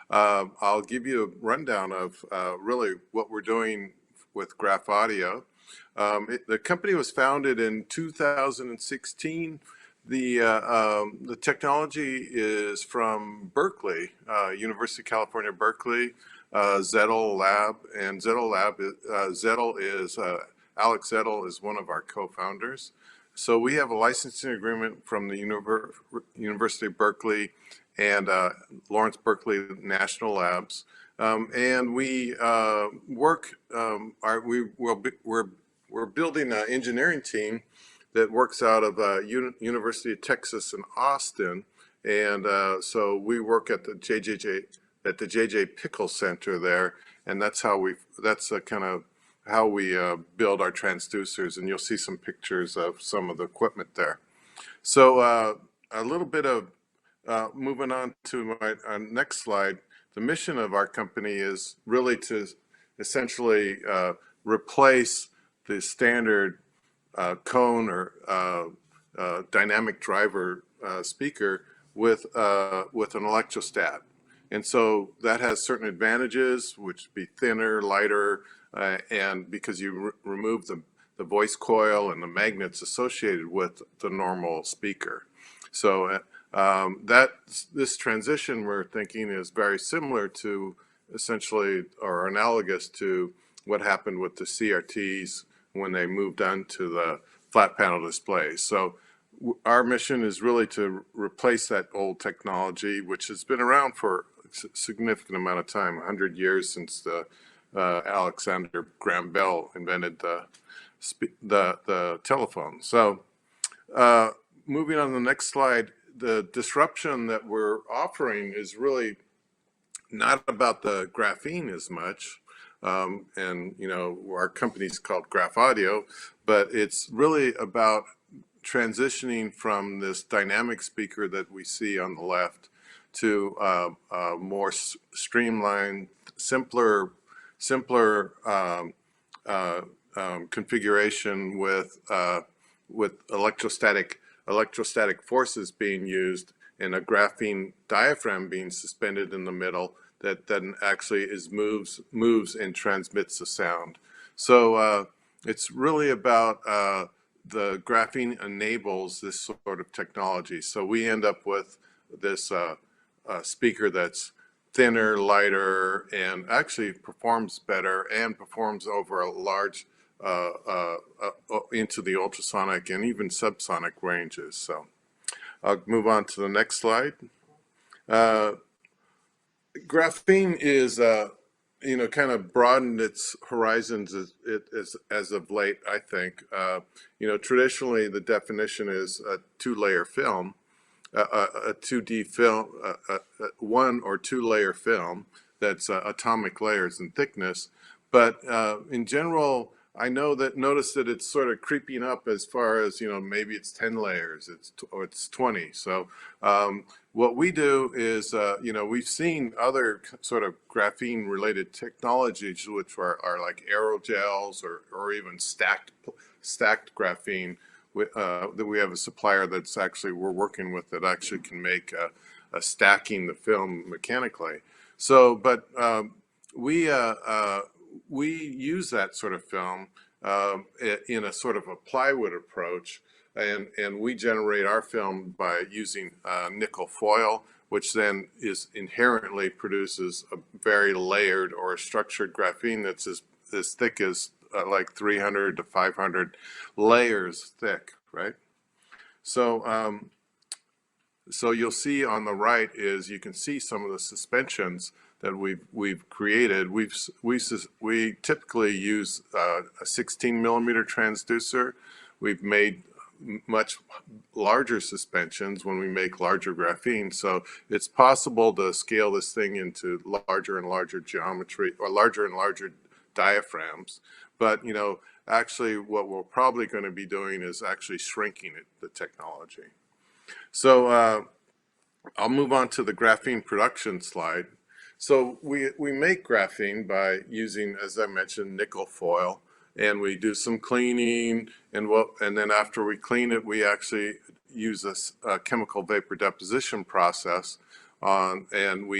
I'll give you a rundown of really what we're doing with GraphAudio. The company was founded in 2016. The technology is from Berkeley, University of California, Berkeley, Zettel Lab, and Alex Zettel is one of our co-founders. So we have a licensing agreement from the University of Berkeley and Lawrence Berkeley National Labs, and we we're building an engineering team that works out of University of Texas in Austin, and so we work at the JJ Pickle Center there, and that's kind of how we build our transducers, and you'll see some pictures of some of the equipment there. So a little bit of moving on to our next slide. The mission of our company is really to essentially replace the standard cone or dynamic driver speaker with an electrostat. And so that has certain advantages, which would be thinner, lighter, and because you remove the voice coil and the magnets associated with the normal speaker. So this transition, we're thinking, is very similar to essentially, or analogous to what happened with the CRTs when they moved on to the flat panel displays. So our mission is really to replace that old technology, which has been around for a significant amount of time, 100 years since the Alexander Graham Bell invented the telephone. So moving on to the next slide, the disruption that we're offering is really not about the graphene as much, and you know, our company's called GraphAudio, but it's really about transitioning from this dynamic speaker that we see on the left to a more streamlined, simpler configuration with electrostatic forces being used and a graphene diaphragm being suspended in the middle that then actually moves and transmits the sound. So it's really about the graphene enables this sort of technology. So we end up with this speaker that's thinner, lighter, and actually performs better and performs over a large into the ultrasonic and even subsonic ranges. So I'll move on to the next slide. Graphene is, you know, kind of broadened its horizons as of late, I think. You know, traditionally the definition is a two-layer film, a 2D film, one or two-layer film that's atomic layers in thickness. But in general, I notice that it's sort of creeping up as far as, you know, maybe it's 10 layers, it's 20. So what we do is, you know, we've seen other sort of graphene related technologies, which are like aerogels or even stacked graphene. That we have a supplier that's actually we're working with that actually can make a stacking the film mechanically. So, but we use that sort of film in a sort of a plywood approach, and we generate our film by using nickel foil, which then inherently produces a very layered or a structured graphene that's as thick as like 300 to 500 layers thick, right? So so you'll see on the right is you can see some of the suspensions that we've created. We typically use a 16 millimeter transducer. We've made much larger suspensions when we make larger graphene, so it's possible to scale this thing into larger and larger geometry or larger and larger diaphragms. But you know, actually what we're probably going to be doing is actually shrinking the technology. So I'll move on to the graphene production slide. So we make graphene by using, as I mentioned, nickel foil, and we do some cleaning, and then after we clean it, we actually use a chemical vapor deposition process and we